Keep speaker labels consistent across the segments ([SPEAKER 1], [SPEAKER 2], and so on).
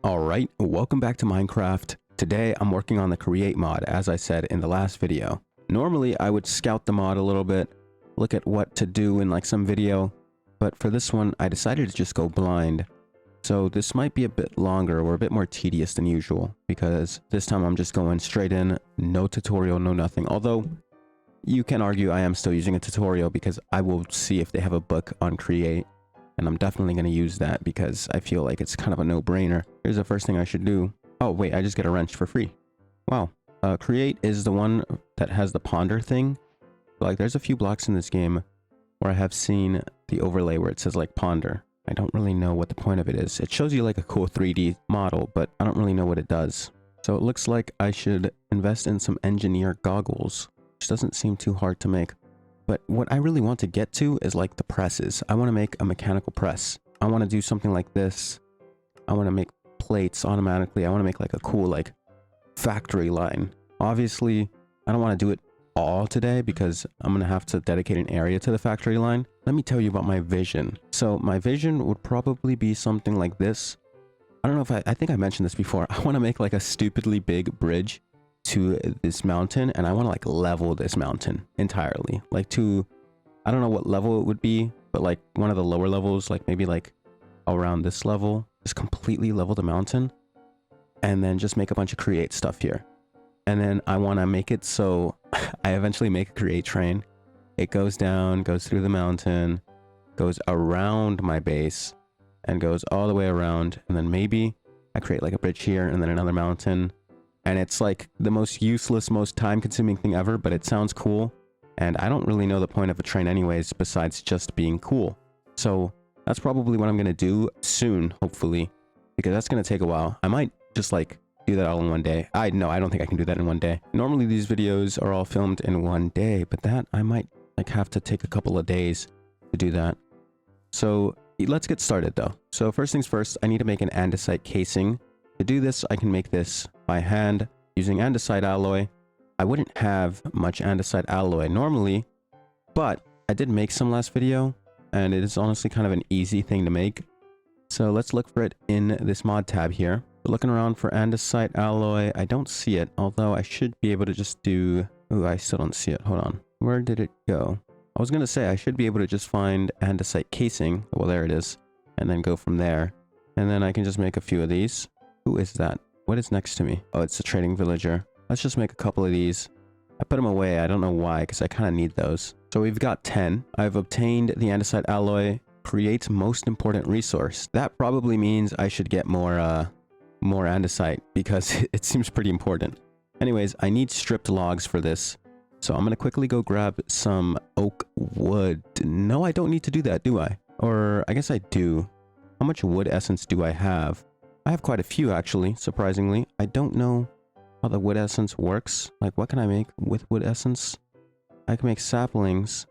[SPEAKER 1] Alright, welcome back to Minecraft. Today I'm working on the create mod, as I said in the last video. Normally I would scout the mod a little bit, look at what to do in like some video, but for this one I decided to just go blind. So this might be a bit longer or a bit more tedious than usual, because this time I'm just going straight in, no tutorial, no nothing. Although, you can argue I am still using a tutorial because I will see if they have a book on create. And I'm definitely going to use that because I feel like it's kind of a no-brainer. Here's the first thing I should do. Oh, wait, I just get a wrench for free. Wow. Create is the one that has the ponder thing. Like, there's a few blocks in this game where I have seen the overlay where it says, like, ponder. I don't really know what the point of it is. It shows you, like, a cool 3D model, but I don't really know what it does. So it looks like I should invest in some engineer goggles, which doesn't seem too hard to make. But what I really want to get to is like the presses. I want to make a mechanical press. I want to do something like this. I want to make plates automatically. I want to make like a cool like factory line. Obviously, I don't want to do it all today because I'm going to have to dedicate an area to the factory line. Let me tell you about my vision. So my vision would probably be something like this. I don't know if I think I mentioned this before. I want to make like a stupidly big bridge to this mountain, and I want to like level this mountain entirely, like to, I don't know what level it would be, but like one of the lower levels, like maybe like around this level, just completely level the mountain, and then just make a bunch of create stuff here. And then I want to make it so I eventually make a create train. It goes down, goes through the mountain, goes around my base, and goes all the way around, and then maybe I create like a bridge here and then another mountain. And it's like the most useless, most time-consuming thing ever, but it sounds cool. And I don't really know the point of a train anyways, besides just being cool. So that's probably what I'm going to do soon, hopefully, because that's going to take a while. I might just like do that all in one day. I don't think I can do that in one day. Normally these videos are all filmed in one day, but that I might like have to take a couple of days to do that. So let's get started though. So first things first, I need to make an andesite casing. To do this, I can make this by hand using andesite alloy. I wouldn't have much andesite alloy normally, but I did make some last video, and it is honestly kind of an easy thing to make. So let's look for it in this mod tab here. Looking around for andesite alloy, I don't see it, although I should be able to just do... Ooh, I still don't see it. Hold on. Where did it go? I was going to say I should be able to just find andesite casing. Well, there it is. And then go from there. And then I can just make a few of these. Who is that? What is next to me? Oh, it's a trading villager. Let's just make a couple of these. I put them away. I don't know why, because I kind of need those. So we've got 10. I've obtained the andesite alloy. Create most important resource. That probably means I should get more andesite, because it seems pretty important. Anyways, I need stripped logs for this. So I'm going to quickly go grab some oak wood. No, I don't need to do that, do I? Or I guess I do. How much wood essence do I have? I have quite a few, actually, surprisingly. I don't know how the wood essence works. Like, what can I make with wood essence? I can make saplings.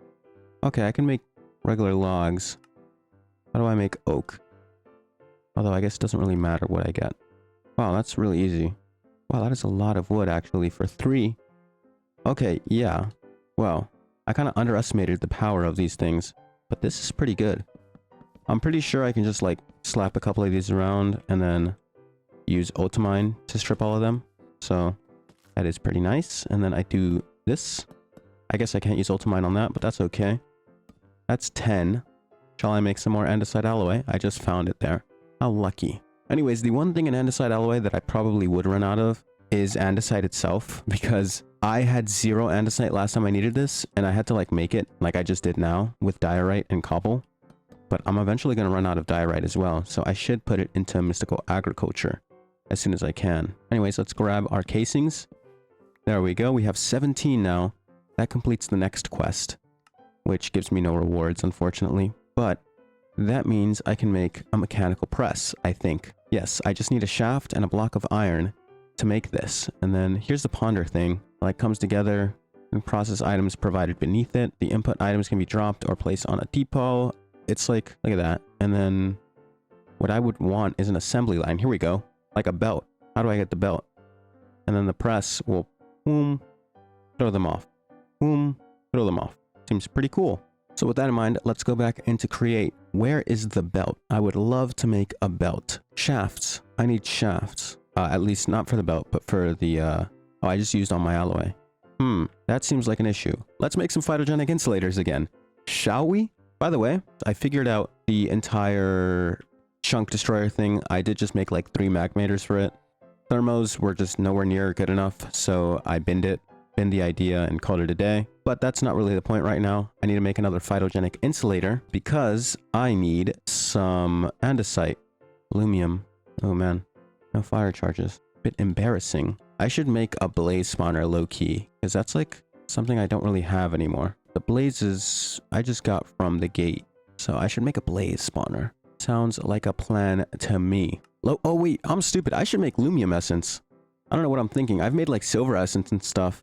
[SPEAKER 1] Okay, I can make regular logs. How do I make oak? Although, I guess it doesn't really matter what I get. Wow, that's really easy. Wow, that is a lot of wood, actually, for 3. Okay, yeah. Well, I kind of underestimated the power of these things, but this is pretty good. I'm pretty sure I can just, like, slap a couple of these around and then use ultimine to strip all of them. So that is pretty nice. And then I do this. I guess I can't use ultimine on that, but that's okay. That's 10. Shall I make some more andesite alloy? I just found it there. How lucky. Anyways, the one thing in andesite alloy that I probably would run out of is andesite itself, because I had 0 andesite last time I needed this, and I had to like make it like I just did now with diorite and cobble. But I'm eventually going to run out of diorite as well, so I should put it into mystical agriculture as soon as I can. Anyways, let's grab our casings. There we go. We have 17 now. That completes the next quest, which gives me no rewards, unfortunately. But that means I can make a mechanical press, I think. Yes, I just need a shaft and a block of iron to make this. And then here's the ponder thing. Like, comes together and process items provided beneath it. The input items can be dropped or placed on a depot. It's like, look at that. And then what I would want is an assembly line. Here we go. Like a belt. How do I get the belt? And then the press will boom, throw them off. Boom, throw them off. Seems pretty cool. So with that in mind, let's go back into create. Where is the belt? I would love to make a belt. Shafts. I need shafts. At least not for the belt, but for the, oh, I just used on my alloy. That seems like an issue. Let's make some phytogenic insulators again. Shall we? By the way, I figured out the entire chunk destroyer thing. I did just make like 3 magmators for it. Thermos were just nowhere near good enough, so I binned the idea and called it a day. But that's not really the point right now. I need to make another phytogenic insulator because I need some andesite. Aluminum. Oh man, no fire charges. Bit embarrassing. I should make a blaze spawner low-key, because that's like something I don't really have anymore. The blazes I just got from the gate, so I should make a blaze spawner. Sounds like a plan to me. Oh wait, I'm stupid. I should make lumium essence. I don't know what I'm thinking. I've made like silver essence and stuff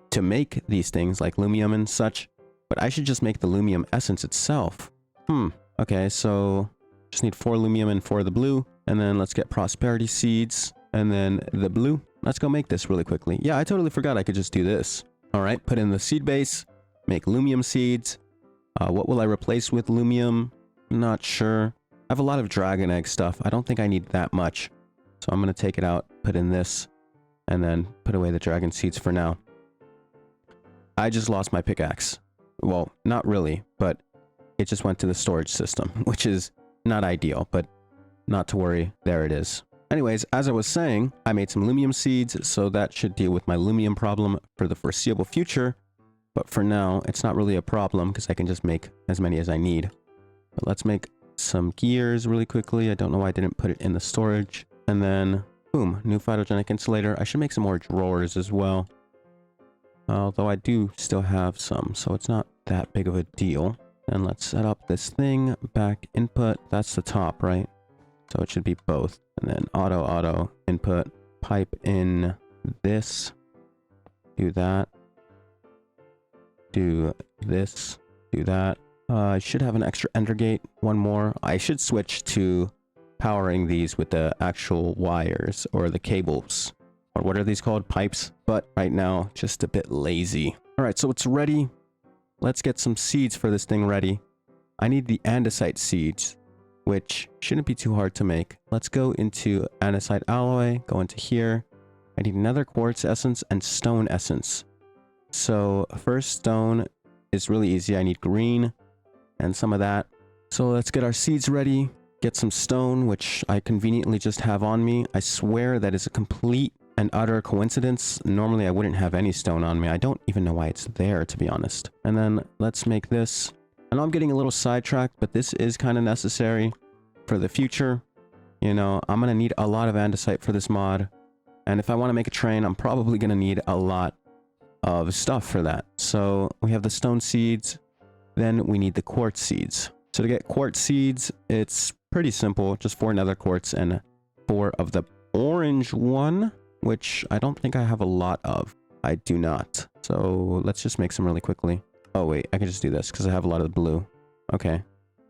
[SPEAKER 1] to make these things like lumium and such, but I should just make the lumium essence itself. Okay, so just need 4 lumium and 4 of the blue, and then let's get prosperity seeds, and then the blue. Let's go make this really quickly. Yeah, I totally forgot I could just do this. All right, put in the seed base, make lumium seeds. What will I replace with lumium? Not sure. I have a lot of dragon egg stuff. I don't think I need that much. So I'm going to take it out, put in this, and then put away the dragon seeds for now. I just lost my pickaxe. Well, not really, but it just went to the storage system, which is not ideal, but not to worry. There it is. Anyways, as I was saying, I made some lumium seeds, so that should deal with my lumium problem for the foreseeable future. But for now, it's not really a problem because I can just make as many as I need. But let's make some gears really quickly. I don't know why I didn't put it in the storage. And then, boom, new phytogenic insulator. I should make some more drawers as well. Although I do still have some, so it's not that big of a deal. And let's set up this thing, back input. That's the top, right? So it should be both. And then auto input, pipe in this, do that, do this, do that. I should have an extra ender gate, one more. I should switch to powering these with the actual wires or the cables. Or what are these called? Pipes. But right now, just a bit lazy. All right, so it's ready. Let's get some seeds for this thing ready. I need the andesite seeds, which shouldn't be too hard to make. Let's go into andesite alloy, go into here. I need another quartz essence and stone essence. So first stone is really easy. I need green and some of that. So let's get our seeds ready, get some stone, which I conveniently just have on me. I swear that is a complete and utter coincidence. Normally I wouldn't have any stone on me. I don't even know why it's there, to be honest. And then let's make this. I know I'm getting a little sidetracked, but this is kind of necessary for the future. You know, I'm going to need a lot of andesite for this mod. And if I want to make a train, I'm probably going to need a lot of stuff for that. So we have the stone seeds. Then we need the quartz seeds. So to get quartz seeds, it's pretty simple. Just 4 nether quartz and 4 of the orange one, which I don't think I have a lot of. I do not. So let's just make some really quickly. Oh wait, I can just do this because I have a lot of the blue. Okay,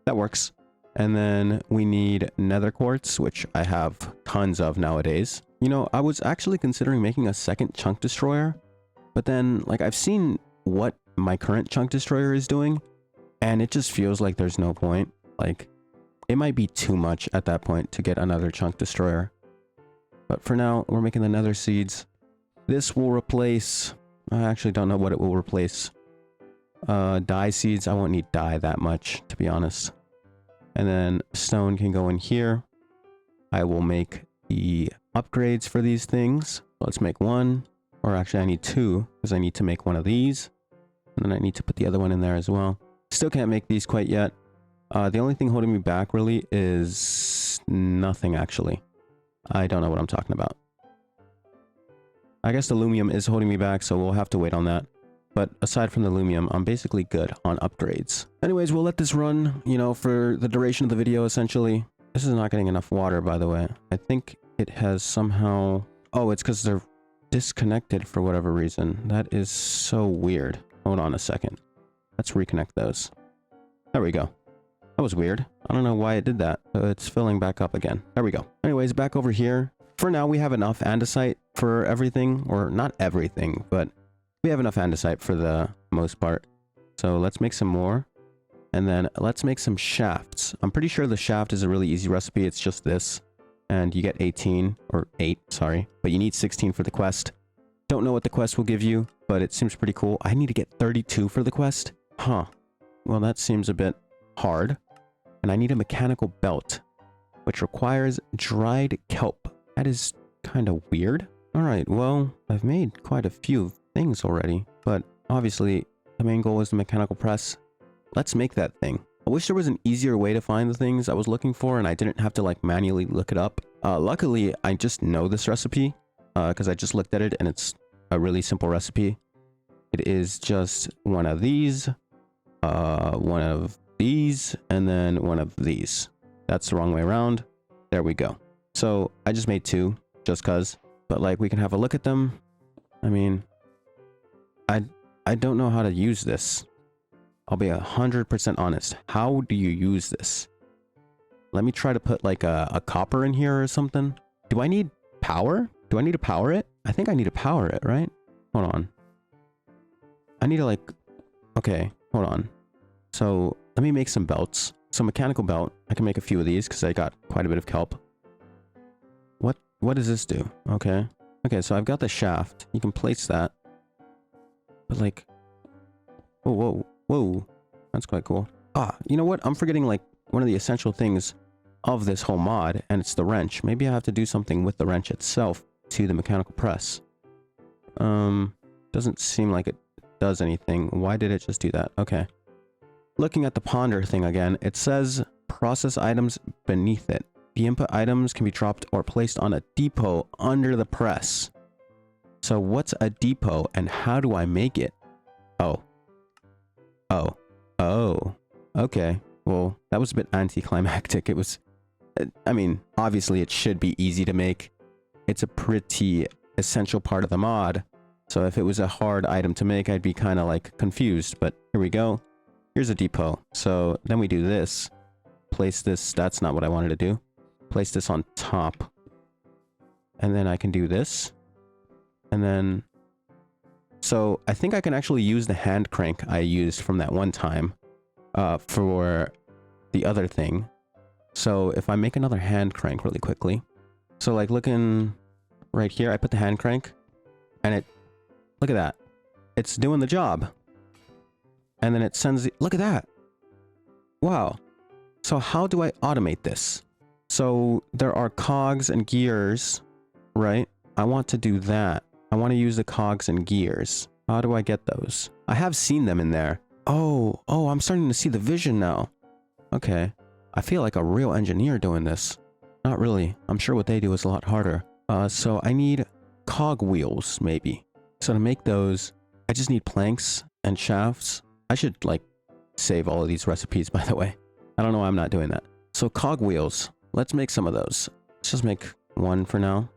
[SPEAKER 1] that works. And then we need nether quartz, which I have tons of nowadays. You know, I was actually considering making a second chunk destroyer, but then like I've seen what my current chunk destroyer is doing, and it just feels like there's no point. Like it might be too much at that point to get another chunk destroyer. But for now, we're making the nether seeds. This will replace, I actually don't know what it will replace. Dye seeds, I won't need dye that much, to be honest. And then stone can go in here. I will make the upgrades for these things. Let's make 1, or actually I need 2, because I need to make one of these. And then I need to put the other one in there as well. Still can't make these quite yet. The only thing holding me back really is nothing, actually. I don't know what I'm talking about. I guess the lumium is holding me back, so we'll have to wait on that. But aside from the lumium, I'm basically good on upgrades. Anyways, we'll let this run, you know, for the duration of the video, essentially. This is not getting enough water, by the way. I think it has somehow... Oh, it's because they're disconnected for whatever reason. That is so weird. Hold on a second. Let's reconnect those. There we go. That was weird. I don't know why it did that. It's filling back up again. There we go. Anyways, back over here. For now, we have enough andesite for everything. Or not everything, but we have enough andesite for the most part. So let's make some more. And then let's make some shafts. I'm pretty sure the shaft is a really easy recipe. It's just this. and you get 18, or 8, sorry. But you need 16 for the quest. Don't know what the quest will give you, but it seems pretty cool. I need to get 32 for the quest? Huh. Well, that seems a bit hard. And I need a mechanical belt, which requires dried kelp. That is kind of weird. Alright, well, I've made quite a few things already, but obviously the main goal is the mechanical press. Let's make that thing. I wish there was an easier way to find the things I was looking for and I didn't have to like manually look it up. Luckily, I just know this recipe because I just looked at it and it's a really simple recipe. It is just one of these, one of these, and then one of these. That's the wrong way around. There we go. So I just made 2 just cuz, but like we can have a look at them. I mean, I don't know how to use this. I'll be 100% honest. How do you use this? Let me try to put like a copper in here or something. Do I need power? Do I need to power it? I think I need to power it, right? Hold on. I need to like... Okay, hold on. So let me make some belts. So mechanical belt. I can make a few of these because I got quite a bit of kelp. What does this do? Okay. Okay, so I've got the shaft. You can place that. But like... Whoa, whoa, whoa. That's quite cool. Ah, you know what? I'm forgetting like one of the essential things of this whole mod, and it's the wrench. Maybe I have to do something with the wrench itself to the mechanical press. Doesn't seem like it does anything. Why did it just do that? Okay. Looking at the ponder thing again, it says process items beneath it. The input items can be dropped or placed on a depot under the press. So what's a depot and how do I make it? Oh. Oh. Oh. Okay. Well, that was a bit anticlimactic. It was... I mean, obviously it should be easy to make. It's a pretty essential part of the mod. So if it was a hard item to make, I'd be kind of like confused. But here we go. Here's a depot. So then we do this. Place this. That's not what I wanted to do. Place this on top. And then I can do this. And then... So I think I can actually use the hand crank I used from that one time for the other thing. So if I make another hand crank really quickly. So like looking right here, I put the hand crank and it... Look at that. It's doing the job. And then it sends the... Look at that. Wow. So how do I automate this? So there are cogs and gears, right? I want to do that. I want to use the cogs and gears. How do I get those? I have seen them in there. Oh, I'm starting to see the vision now. Okay. I feel like a real engineer doing this. Not really. I'm sure what they do is a lot harder. So I need cog wheels, maybe. So to make those, I just need planks and shafts. I should, like, save all of these recipes, by the way. I don't know why I'm not doing that. So cog wheels. Let's make some of those. Let's just make 1 for now.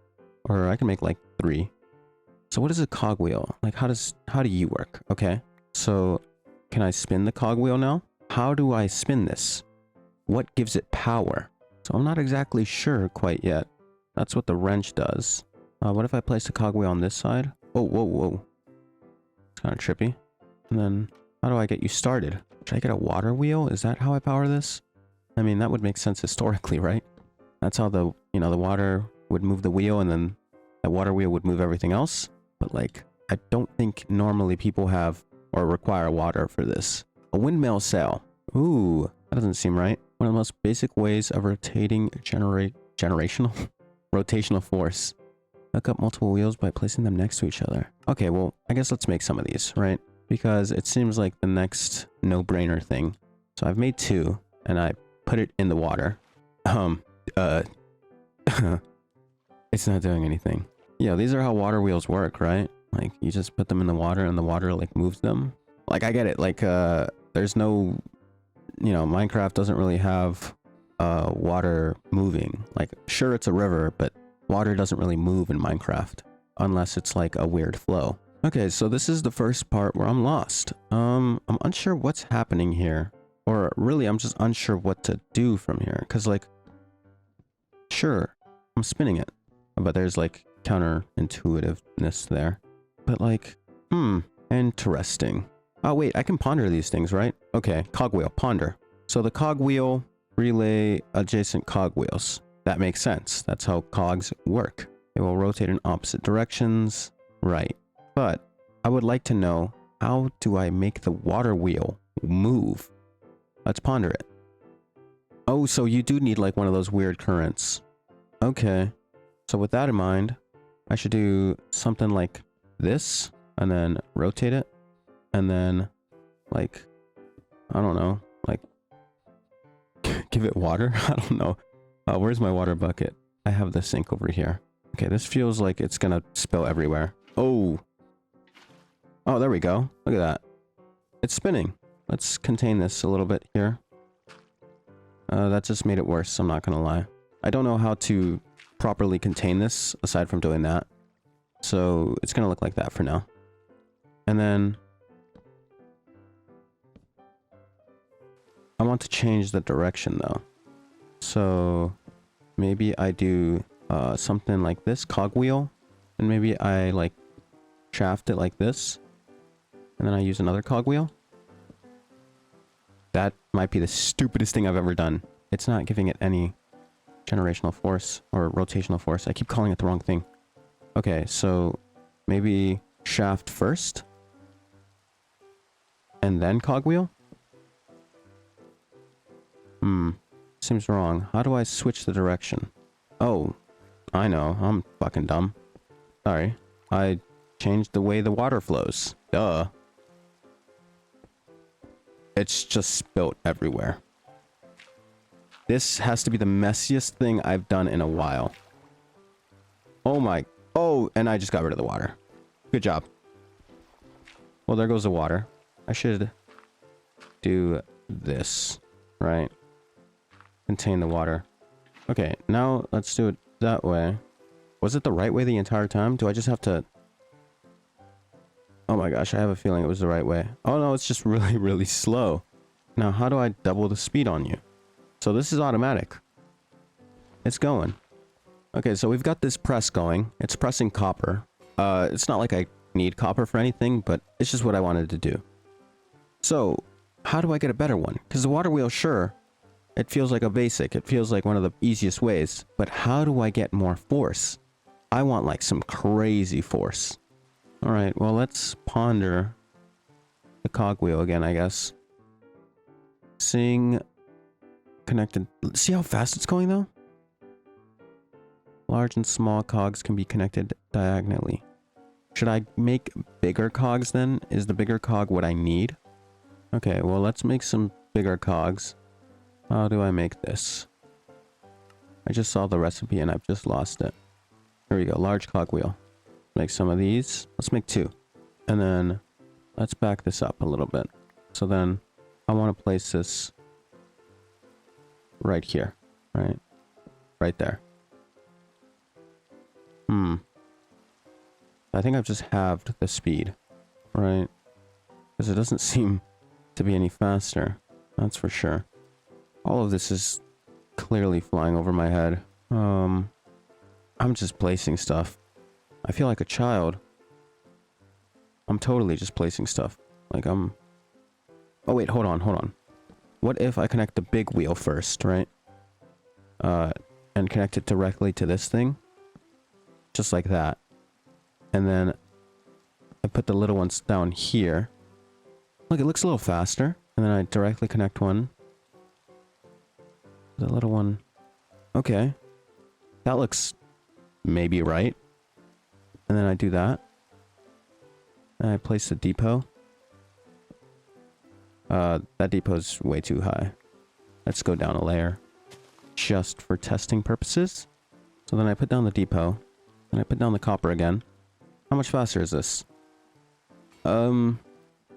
[SPEAKER 1] Or I can make, like, 3. So what is a cogwheel? Like, how do you work? Okay. So can I spin the cogwheel now? How do I spin this? What gives it power? So I'm not exactly sure quite yet. That's what the wrench does. What if I place the cogwheel on this side? Oh, whoa, whoa. It's kind of trippy. And then how do I get you started? Should I get a water wheel? Is that how I power this? I mean, that would make sense historically, right? That's how the water would move the wheel and then that water wheel would move everything else. But like, I don't think normally people have or require water for this. A windmill sail. Ooh, that doesn't seem right. One of the most basic ways of rotating rotational force. Hook up multiple wheels by placing them next to each other. Okay, well, I guess let's make some of these, right? Because it seems like the next no-brainer thing. So I've made 2 and I put it in the water. It's not doing anything. Yeah, these are how water wheels work, right? Like, you just put them in the water and the water, like, moves them. Like, I get it. Like, there's no... Minecraft doesn't really have water moving. Like, sure, it's a river, but water doesn't really move in Minecraft. Unless it's, like, a weird flow. Okay, so this is the first part where I'm lost. I'm unsure what's happening here. Or, really, I'm just unsure what to do from here. Because, like... Sure, I'm spinning it. But there's, like... counterintuitiveness there. But like, interesting. Oh wait, I can ponder these things, right? Okay, cogwheel, ponder. So the cogwheel relay adjacent cogwheels. that makes sense. That's how cogs work. They will rotate in opposite directions. Right. But I would like to know, how do I make the water wheel move? Let's ponder it. Oh, so you do need like one of those weird currents. Okay. So with that in mind, I should do something like this and then rotate it. And then like, I don't know, like give it water. I don't know. Where's my water bucket? I have the sink over here. Okay, this feels like it's gonna spill everywhere. Oh. Oh, there we go. Look at that. It's spinning. Let's contain this a little bit here. That just made it worse, I'm not gonna lie. I don't know how to properly contain this aside from doing that. So it's gonna look like that for now. And then I want to change the direction though. So maybe I do something like this, cogwheel, and maybe I like shaft it like this, and then I use another cogwheel. That might be the stupidest thing I've ever done. It's not giving it any generational force or rotational force. I keep calling it the wrong thing. Okay, so maybe shaft first and then cogwheel? Seems wrong. How do I switch the direction? Oh, I know. I'm fucking dumb. Sorry. I changed the way the water flows. Duh. It's just spilt everywhere. This has to be the messiest thing I've done in a while. Oh my... Oh, and I just got rid of the water. Good job. Well, there goes the water. I should do this, right? Contain the water. Okay, now let's do it that way. Was it the right way the entire time? Do I just have to... Oh my gosh, I have a feeling it was the right way. Oh no, it's just really, really slow. Now, how do I double the speed on you? So this is automatic. It's going. Okay, so we've got this press going. It's pressing copper. It's not like I need copper for anything, but it's just what I wanted to do. So, how do I get a better one? Because the water wheel, sure, it feels like a basic. It feels like one of the easiest ways. But how do I get more force? I want like some crazy force. Alright, well let's ponder the cogwheel again, I guess. Seeing connected... See how fast it's going though? Large and small cogs can be connected diagonally. Should I make bigger cogs then? Is the bigger cog what I need? Okay, well let's make some bigger cogs. How do I make this? I just saw the recipe and I've just lost it. Here we go, large cogwheel. Make some of these. Let's make 2. And then let's back this up a little bit. So then I want to place this right here, right? Right there. I think I've just halved the speed, right? Because it doesn't seem to be any faster. That's for sure. All of this is clearly flying over my head. I'm just placing stuff. I feel like a child. I'm totally just placing stuff. Like I'm... Oh wait, hold on. What if I connect the big wheel first, right? And connect it directly to this thing? Just like that. And then I put the little ones down here. Look, it looks a little faster. And then I directly connect one. The little one... Okay. That looks maybe right. And then I do that. And I place the depot. That depot's way too high. Let's go down a layer. Just for testing purposes. So then I put down the depot. And I put down the copper again. How much faster is this? Well,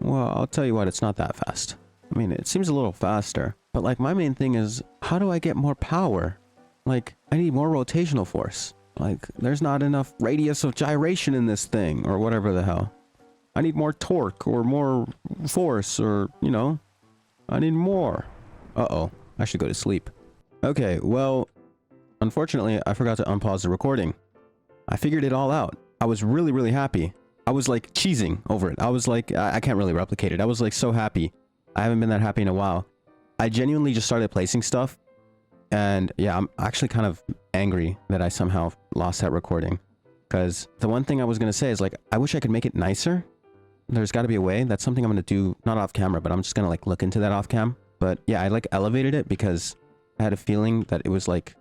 [SPEAKER 1] I'll tell you what, it's not that fast. I mean, it seems a little faster. But like, my main thing is, how do I get more power? Like, I need more rotational force. Like, there's not enough radius of gyration in this thing, or whatever the hell. I need more torque, or more force, or, you know, I need more. Uh-oh, I should go to sleep. Okay, well, unfortunately, I forgot to unpause the recording. I figured it all out. I was really, really happy. I was like cheesing over it. I was like, I can't really replicate it. I was like so happy. I haven't been that happy in a while. I genuinely just started placing stuff, And yeah, I'm actually kind of angry that I somehow lost that recording. Because the one thing I was going to say is like, I wish I could make it nicer. There's got to be a way. That's something I'm going to do, not off camera, but I'm just going to like look into that off cam. But yeah, I like elevated it because I had a feeling that it was like,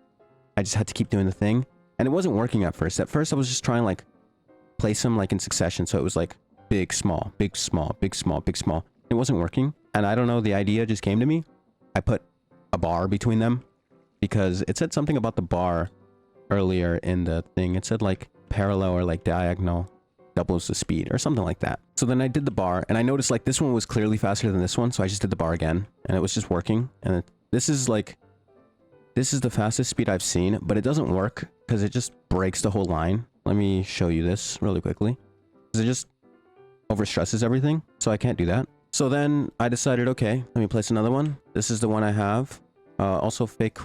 [SPEAKER 1] I just had to keep doing the thing. And it wasn't working at first. At first I was just trying like place them like in succession. So it was like big, small, big, small, big, small, big, small. It wasn't working. And I don't know, the idea just came to me. I put a bar between them because it said something about the bar earlier in the thing. It said like parallel or like diagonal doubles the speed or something like that. So then I did the bar and I noticed like this one was clearly faster than this one. So I just did the bar again and it was just working. And this is the fastest speed I've seen, but it doesn't work because it just breaks the whole line. Let me show you this really quickly. Because it just overstresses everything. So I can't do that. So then I decided, okay, let me place another one. This is the one I have. Also fake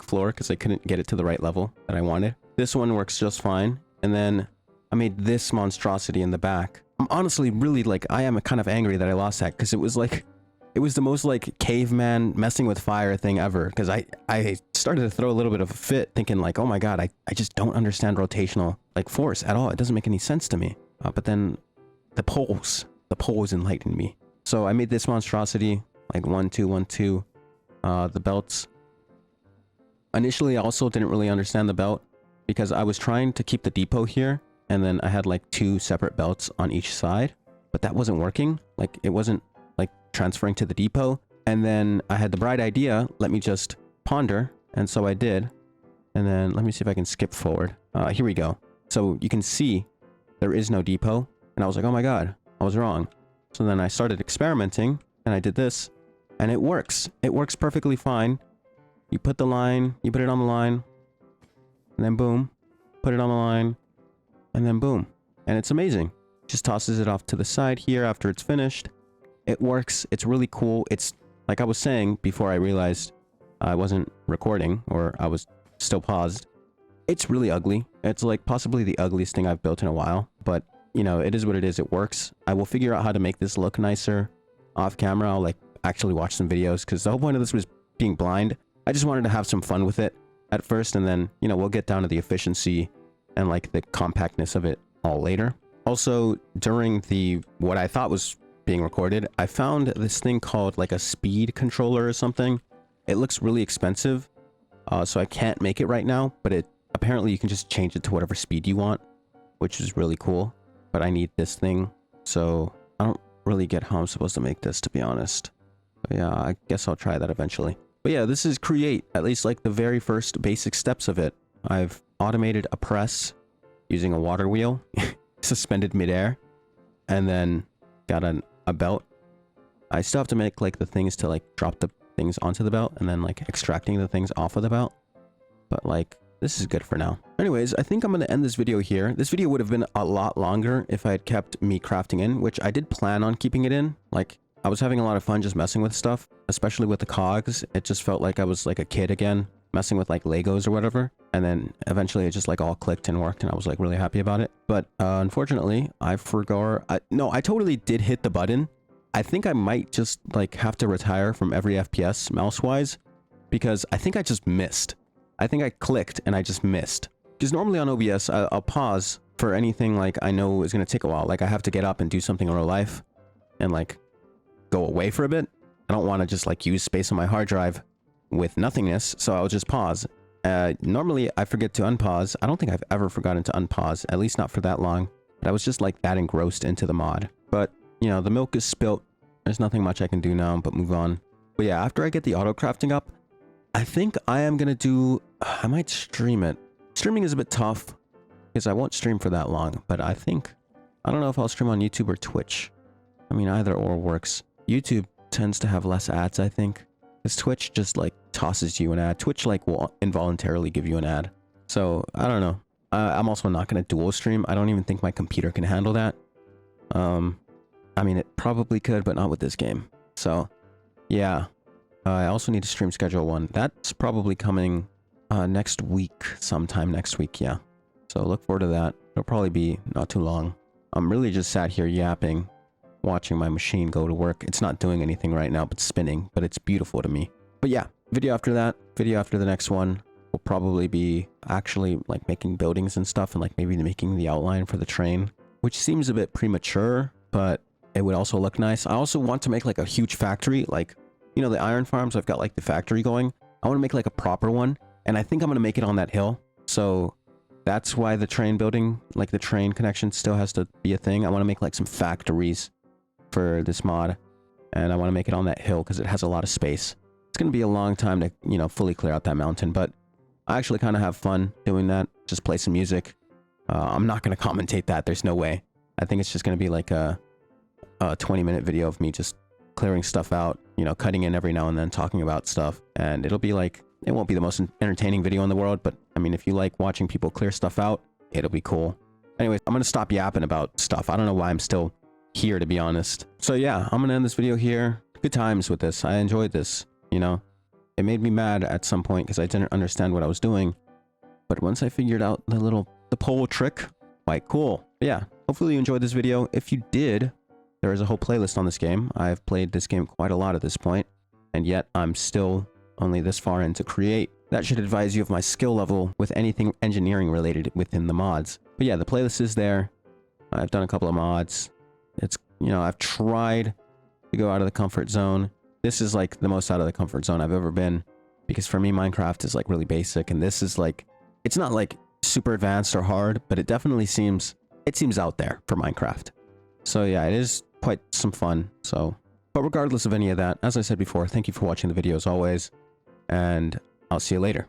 [SPEAKER 1] floor because I couldn't get it to the right level that I wanted. This one works just fine. And then I made this monstrosity in the back. I'm honestly really like, I am kind of angry that I lost that because it was like, it was the most like caveman messing with fire thing ever. Because I started to throw a little bit of a fit thinking like, oh my God, I just don't understand rotational like force at all. It doesn't make any sense to me. But then the poles enlightened me. So I made this monstrosity like 1, 2, 1, 2. The belts. Initially, I also didn't really understand the belt because I was trying to keep the depot here. And then I had like 2 separate belts on each side, but that wasn't working. Like it wasn't like transferring to the depot. And then I had the bright idea, let me just ponder. And so I did. And then let me see if I can skip forward. Here we go. So you can see there is no depot. And I was like, oh my God, I was wrong. So then I started experimenting and I did this and it works. It works perfectly fine. You put the line, you put it on the line and then boom, put it on the line. And then boom. And it's amazing. Just tosses it off to the side here after it's finished. It works. It's really cool. It's like I was saying before I realized I wasn't recording or I was still paused. It's really ugly. It's like possibly the ugliest thing I've built in a while. But, you know, it is what it is. It works. I will figure out how to make this look nicer off camera. I'll like actually watch some videos because the whole point of this was being blind. I just wanted to have some fun with it at first. And then, you know, we'll get down to the efficiency and like the compactness of it all later. Also, during what I thought was being recorded, I found this thing called like a speed controller or something. It looks really expensive, so I can't make it right now, but apparently you can just change it to whatever speed you want, which is really cool. But I need this thing, so I don't really get how I'm supposed to make this, to be honest. But yeah, I guess I'll try that eventually. But yeah, this is create, at least like the very first basic steps of it. I've automated a press using a water wheel suspended midair and then got a belt. I still have to make like the things to like drop the things onto the belt and then like extracting the things off of the belt. But like this is good for now. Anyways, I think I'm going to end this video here. This video would have been a lot longer if I had kept me crafting in, which I did plan on keeping it in. Like I was having a lot of fun just messing with stuff, especially with the cogs. It just felt like I was like a kid again, messing with like Legos or whatever. And then eventually it just like all clicked and worked and I was like really happy about it. But unfortunately I forgot. No, I totally did hit the button. I think I might just like have to retire from every FPS mouse wise because I think I just missed. I think I clicked and I just missed. Because normally on OBS I'll pause for anything like I know is going to take a while. Like I have to get up and do something in real life and like go away for a bit. I don't want to just like use space on my hard drive with nothingness, so I'll just pause. Normally I forget to unpause. I don't think I've ever forgotten to unpause, at least not for that long. But I was just like that engrossed into the mod. But, you know, the milk is spilt. There's nothing much I can do now but move on. But yeah, after I get the auto crafting up, I think I am gonna do... I might stream it. Streaming is a bit tough because I won't stream for that long, but I think... I don't know if I'll stream on YouTube or Twitch. I mean, either or works. YouTube tends to have less ads, I think. Because Twitch just like tosses you an ad. Twitch like will involuntarily give you an ad. So I don't know. I'm also not going to dual stream. I don't even think my computer can handle that. I mean, it probably could, but not with this game. So yeah. I also need to stream schedule one. That's probably coming next week. Sometime next week, yeah. So look forward to that. It'll probably be not too long. I'm really just sat here yapping, watching my machine go to work. It's not doing anything right now but spinning, but it's beautiful to me. But yeah, video after that, video after the next one will probably be actually like making buildings and stuff, and like maybe making the outline for the train, which seems a bit premature, but it would also look nice. I also want to make like a huge factory, like, you know, the iron farms, I've got like the factory going. I want to make like a proper one, and I think I'm going to make it on that hill. So that's why the train building, like the train connection, still has to be a thing. I want to make like some factories for this mod, and I want to make it on that hill because it has a lot of space. It's going to be a long time to, you know, fully clear out that mountain, but I actually kind of have fun doing that. Just play some music. I'm not going to commentate that. There's no way. I think it's just going to be like a 20-minute video of me just clearing stuff out, you know, cutting in every now and then, talking about stuff. And it'll be like, it won't be the most entertaining video in the world, but I mean, if you like watching people clear stuff out, it'll be cool. Anyways, I'm going to stop yapping about stuff. I don't know why I'm still here, to be honest. So yeah, I'm going to end this video here. Good times with this. I enjoyed this, you know. It made me mad at some point because I didn't understand what I was doing. But once I figured out the pole trick, quite cool. But yeah, hopefully you enjoyed this video. If you did, there is a whole playlist on this game. I've played this game quite a lot at this point, and yet I'm still only this far into create. That should advise you of my skill level with anything engineering related within the mods. But yeah, the playlist is there. I've done a couple of mods. It's, you know, I've tried to go out of the comfort zone. This is like the most out of the comfort zone I've ever been, because for me, Minecraft is like really basic, and this is like, it's not like super advanced or hard, but it definitely seems out there for Minecraft. So yeah, it is quite some fun. So, but regardless of any of that, as I said before, thank you for watching the video as always, and I'll see you later.